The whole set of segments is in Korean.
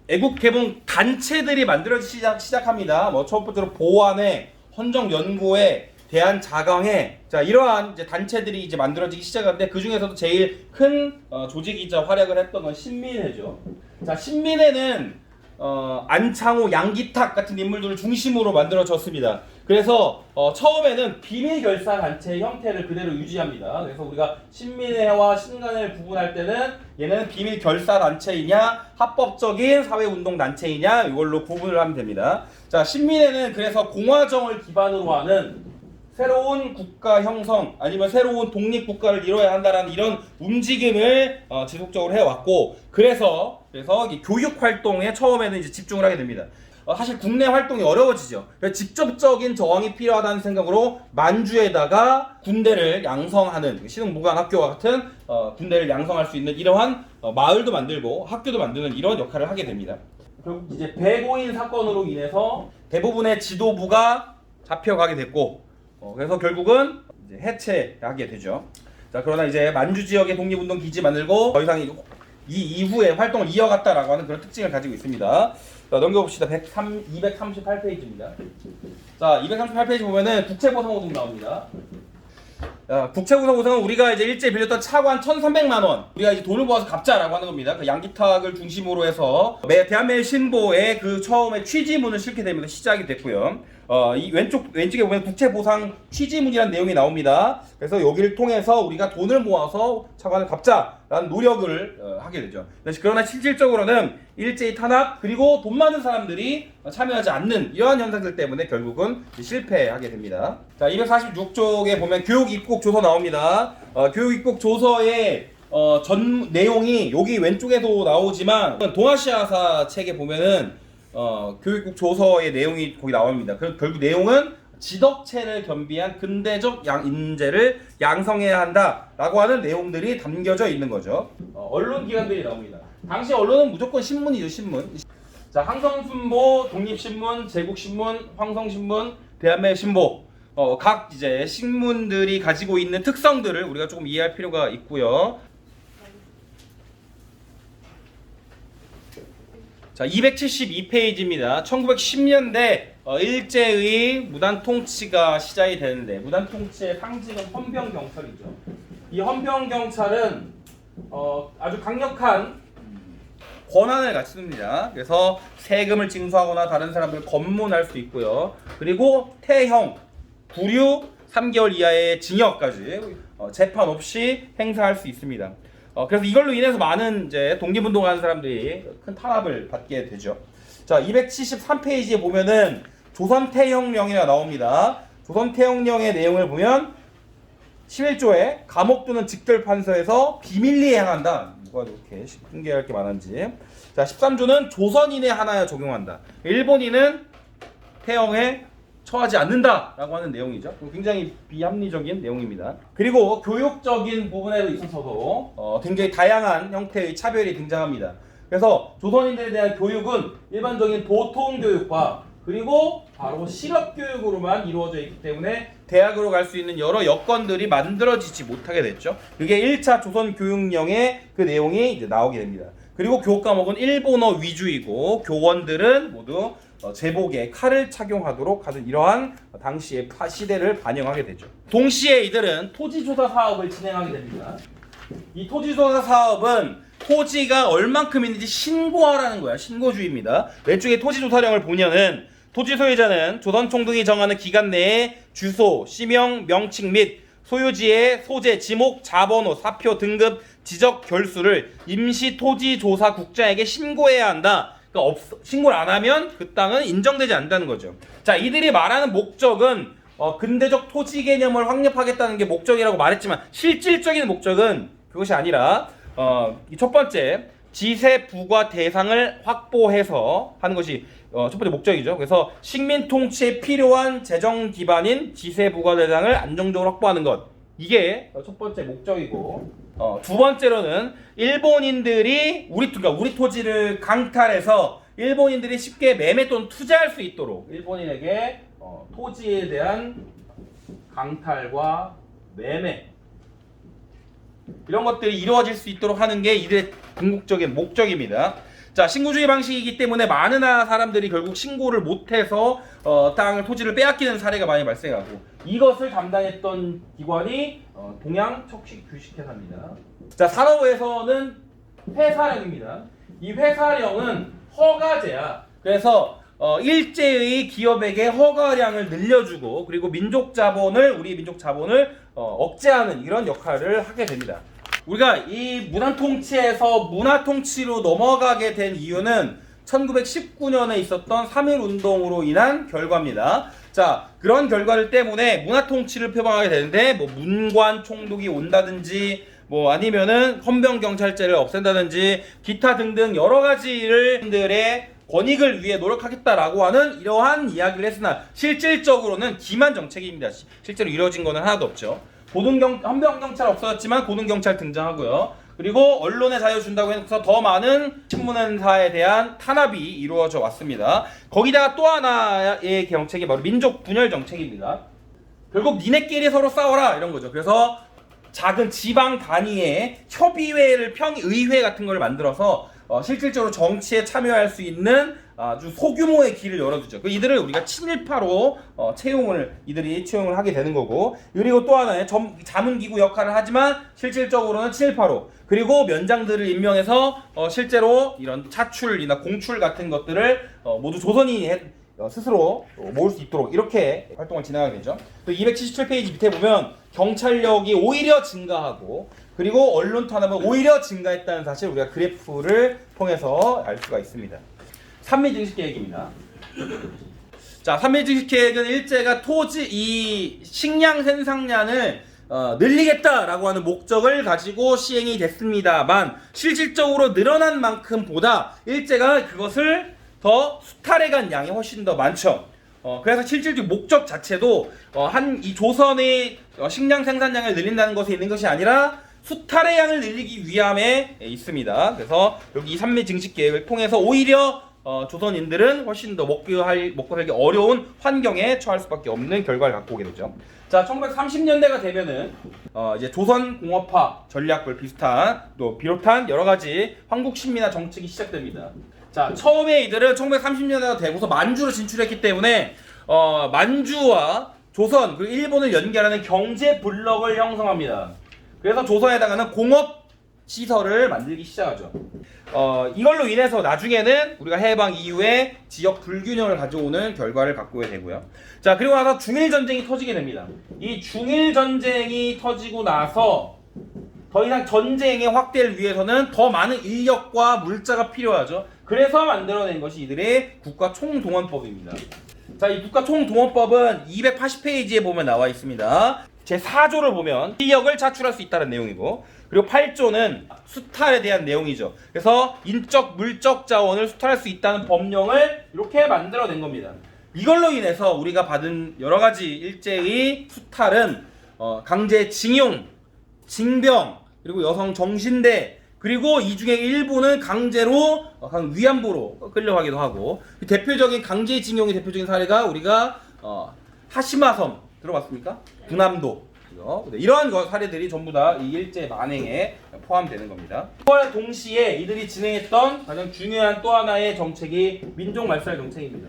애국 개봉 단체들이 만들어지기 시작합니다. 뭐 첫 번째로 보안회, 헌정연구회, 대한자강회, 자 이러한 이제 단체들이 이제 만들어지기 시작하는데 그 중에서도 제일 큰 조직이자 활약을 했던 건 신민회죠. 자 신민회는 안창호, 양기탁 같은 인물들을 중심으로 만들어졌습니다. 그래서 처음에는 비밀결사 단체의 형태를 그대로 유지합니다. 그래서 우리가 신민회와 신간을 구분할 때는 얘는 비밀결사 단체이냐 합법적인 사회운동 단체이냐 이걸로 구분을 하면 됩니다. 자 신민회는 그래서 공화정을 기반으로 하는 새로운 국가 형성 아니면 새로운 독립국가를 이뤄야 한다는 이런 움직임을 지속적으로 해왔고 그래서 이 교육 활동에 처음에는 이제 집중을 하게 됩니다. 사실 국내 활동이 어려워지죠. 직접적인 저항이 필요하다는 생각으로 만주에다가 군대를 양성하는 신흥무관학교와 같은 군대를 양성할 수 있는 이러한 마을도 만들고 학교도 만드는 이런 역할을 하게 됩니다. 결국 이제 배고인 사건으로 인해서 대부분의 지도부가 잡혀가게 됐고 그래서 결국은 이제 해체하게 되죠. 자 그러나 이제 만주 지역의 독립운동 기지 만들고 더 이상 이 이후에 활동을 이어갔다라고 하는 그런 특징을 가지고 있습니다. 자, 넘겨봅시다. 238페이지입니다. 자, 238페이지 보면은 국채보상호등 나옵니다. 자, 국채보상호등은 우리가 이제 일제에 빌렸던 차관 1,300만 원. 우리가 이제 돈을 모아서 갚자라고 하는 겁니다. 그 양기탁을 중심으로 해서 대한매일 신보에 그 처음에 취지문을 실게 되면서 시작이 됐고요. 이 왼쪽에 보면 국채보상 취지문이라는 내용이 나옵니다. 그래서 여기를 통해서 우리가 돈을 모아서 차관을 갚자라는 노력을 하게 되죠. 그러나 실질적으로는 일제히 탄압 그리고 돈 많은 사람들이 참여하지 않는 이러한 현상들 때문에 결국은 실패하게 됩니다. 자, 246쪽에 보면 교육 입국 조서 나옵니다. 교육 입국 조서의 전 내용이 여기 왼쪽에도 나오지만 동아시아사 책에 보면은 교육국 조서의 내용이 거기 나옵니다. 결국 내용은 지덕체를 겸비한 근대적 인재를 양성해야 한다라고 하는 내용들이 담겨져 있는 거죠. 언론 기관들이 나옵니다. 당시 언론은 무조건 신문이죠, 신문. 자, 항성신보, 독립신문, 제국신문, 황성신문, 대한매일신보. 각 이제 신문들이 가지고 있는 특성들을 우리가 조금 이해할 필요가 있고요. 자, 272페이지입니다. 1910년대 일제의 무단 통치가 시작이 되는데 무단 통치의 상징은 헌병경찰이죠. 이 헌병경찰은 아주 강력한 권한을 갖춥니다. 그래서 세금을 징수하거나 다른 사람을 검문할 수 있고요. 그리고 태형, 구류 3개월 이하의 징역까지 재판 없이 행사할 수 있습니다. 그래서 이걸로 인해서 많은 이제 독립운동하는 사람들이 큰 탄압을 받게 되죠. 자, 273페이지에 보면은 조선태형령이가 나옵니다. 조선태형령의 내용을 보면 11조에 감옥 또는 직결판서에서 비밀리에 행한다. 뭐가 이렇게 신기할 게 많은지. 자, 13조는 조선인에 하나여 적용한다. 일본인은 태형에 처하지 않는다라고 하는 내용이죠. 굉장히 비합리적인 내용입니다. 그리고 교육적인 부분에 있어서도 굉장히 다양한 형태의 차별이 등장합니다. 그래서 조선인들에 대한 교육은 일반적인 보통교육과 그리고 바로 실업교육으로만 이루어져 있기 때문에 대학으로 갈 수 있는 여러 여건들이 만들어지지 못하게 됐죠. 그게 1차 조선교육령의 그 내용이 이제 나오게 됩니다. 그리고 교과목은 일본어 위주이고 교원들은 모두 제복에 칼을 착용하도록 하는 이러한 당시의 시대를 반영하게 되죠. 동시에 이들은 토지조사 사업을 진행하게 됩니다. 이 토지조사 사업은 토지가 얼만큼 있는지 신고하라는 거야. 신고주의입니다. 왼쪽에 토지조사령을 보면은 토지 소유자는 조선총독이 정하는 기간 내에 주소, 시명, 명칭 및 소유지의 소재, 지목, 자번호, 사표, 등급, 지적 결수를 임시토지조사국장에게 신고해야 한다. 신고를 안 하면 그 땅은 인정되지 않는다는 거죠. 자, 이들이 말하는 목적은 근대적 토지 개념을 확립하겠다는 게 목적이라고 말했지만 실질적인 목적은 그것이 아니라 첫 번째 지세 부과 대상을 확보해서 하는 것이 첫 번째 목적이죠. 그래서 식민 통치에 필요한 재정 기반인 지세 부과 대상을 안정적으로 확보하는 것, 이게 첫 번째 목적이고 두 번째로는 일본인들이 우리 토지를 강탈해서 일본인들이 쉽게 매매 또는 투자할 수 있도록 일본인에게 토지에 대한 강탈과 매매 이런 것들이 이루어질 수 있도록 하는 게 이들의 궁극적인 목적입니다. 자, 신고주의 방식이기 때문에 많은 사람들이 결국 신고를 못해서 땅을 토지를 빼앗기는 사례가 많이 발생하고, 이것을 담당했던 기관이 동양척식규식회사입니다. 자, 산업부에서는 회사령입니다. 이 회사령은 허가제야. 그래서 일제의 기업에게 허가량을 늘려주고, 그리고 우리 민족 자본을 억제하는 이런 역할을 하게 됩니다. 우리가 이 문화통치에서 문화통치로 넘어가게 된 이유는 1919년에 있었던 3.1운동으로 인한 결과입니다. 자, 그런 결과를 때문에 문화통치를 표방하게 되는데, 뭐 문관 총독이 온다든지, 뭐 아니면은 헌병경찰제를 없앤다든지 기타 등등 여러 가지들의 권익을 위해 노력하겠다라고 하는 이러한 이야기를 했으나, 실질적으로는 기만 정책입니다. 실제로 이루어진 거는 하나도 없죠. 헌병경찰 없어졌지만 고등경찰 등장하고요. 그리고 언론의 자유 준다고 해서 더 많은 신문사에 대한 탄압이 이루어져 왔습니다. 거기다가 또 하나의 정책이 바로 민족 분열 정책입니다. 결국 니네끼리 서로 싸워라 이런 거죠. 그래서 작은 지방 단위의 협의회를 평의회 같은 걸 만들어서 실질적으로 정치에 참여할 수 있는 아주 소규모의 길을 열어주죠. 이들을 우리가 친일파로 이들이 채용을 하게 되는 거고, 그리고 또 하나의 자문기구 역할을 하지만 실질적으로는 친일파로, 그리고 면장들을 임명해서 실제로 이런 차출이나 공출 같은 것들을 모두 조선인이 스스로 모을 수 있도록 이렇게 활동을 진행하게 되죠. 또 277페이지 밑에 보면 경찰력이 오히려 증가하고, 그리고 언론 탄압은 오히려 증가했다는 사실 우리가 그래프를 통해서 알 수가 있습니다. 산미증식계획입니다. 자, 산미증식계획은 일제가 이 식량 생산량을 늘리겠다라고 하는 목적을 가지고 시행이 됐습니다만, 실질적으로 늘어난 만큼보다 일제가 그것을 더 수탈해간 양이 훨씬 더 많죠. 그래서 실질적 목적 자체도 이 조선의 식량 생산량을 늘린다는 것에 있는 것이 아니라 수탈의 양을 늘리기 위함에 있습니다. 그래서 여기 이 산미 증식 계획을 통해서 오히려 조선인들은 훨씬 더 먹고 살기 어려운 환경에 처할 수밖에 없는 결과를 갖고 오게 되죠. 자, 1930년대가 되면은 이제 조선공업화 전략을 비롯한 여러 가지 황국신민화 정책이 시작됩니다. 자, 처음에 이들은 1930년대가 되고서 만주로 진출했기 때문에 만주와 조선 그리고 일본을 연결하는 경제 블록을 형성합니다. 그래서 조선에 해당하는 공업 시설을 만들기 시작하죠. 이걸로 인해서 나중에는 우리가 해방 이후에 지역 불균형을 가져오는 결과를 갖고 되고요. 자, 그리고 나서 중일전쟁이 터지게 됩니다. 이 중일전쟁이 터지고 나서 더 이상 전쟁의 확대를 위해서는 더 많은 인력과 물자가 필요하죠. 그래서 만들어낸 것이 이들의 국가총동원법입니다. 자, 이 국가총동원법은 280페이지에 보면 나와 있습니다. 제4조를 보면 인력을 차출할 수 있다는 내용이고, 그리고 8조는 수탈에 대한 내용이죠. 그래서 인적, 물적 자원을 수탈할 수 있다는 법령을 이렇게 만들어낸 겁니다. 이걸로 인해서 우리가 받은 여러 가지 일제의 수탈은 강제징용, 징병, 그리고 여성 정신대, 그리고 이 중에 일부는 강제로 위안부로 끌려가기도 하고, 대표적인 강제징용의 대표적인 사례가 우리가 하시마섬 들어봤습니까? 군함도. 이러한 사례들이 전부 다 이 일제 만행에 포함되는 겁니다. 그와 동시에 이들이 진행했던 가장 중요한 또 하나의 정책이 민족말살 정책입니다.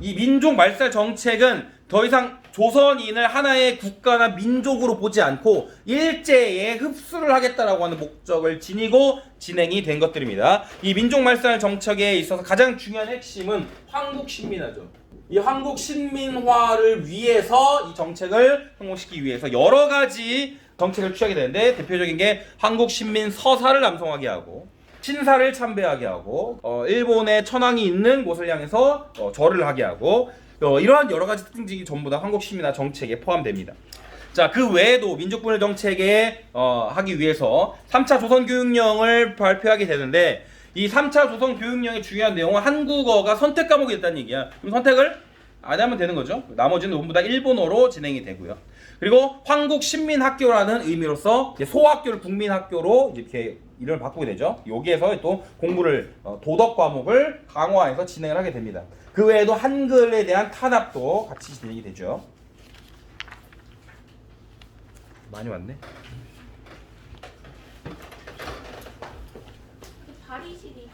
이 민족말살 정책은 더 이상 조선인을 하나의 국가나 민족으로 보지 않고 일제에 흡수를 하겠다라고 하는 목적을 지니고 진행이 된 것들입니다. 이 민족말살 정책에 있어서 가장 중요한 핵심은 황국신민화죠. 이 한국신민화를 위해서 이 정책을 성공시키기 위해서 여러 가지 정책을 취하게 되는데, 대표적인 게 한국신민 서사를 남성하게 하고, 신사를 참배하게 하고, 일본의 천황이 있는 곳을 향해서 절을 하게 하고, 이러한 여러 가지 특징이 전부 다 한국신민화 정책에 포함됩니다. 자, 그 외에도 민족분열 정책에 하기 위해서 3차 조선교육령을 발표하게 되는데, 이 3차 조선교육령의 중요한 내용은 한국어가 선택 과목이 됐다는 얘기야. 그럼 선택을 안 하면 되는 거죠. 나머지는 전부 다 일본어로 진행이 되고요. 그리고 황국신민학교라는 의미로서 소학교를 국민학교로 이렇게 이름을 바꾸게 되죠. 여기에서 또 공부를 도덕 과목을 강화해서 진행을 하게 됩니다. 그 외에도 한글에 대한 탄압도 같이 진행이 되죠. 많이 왔네. 자리실이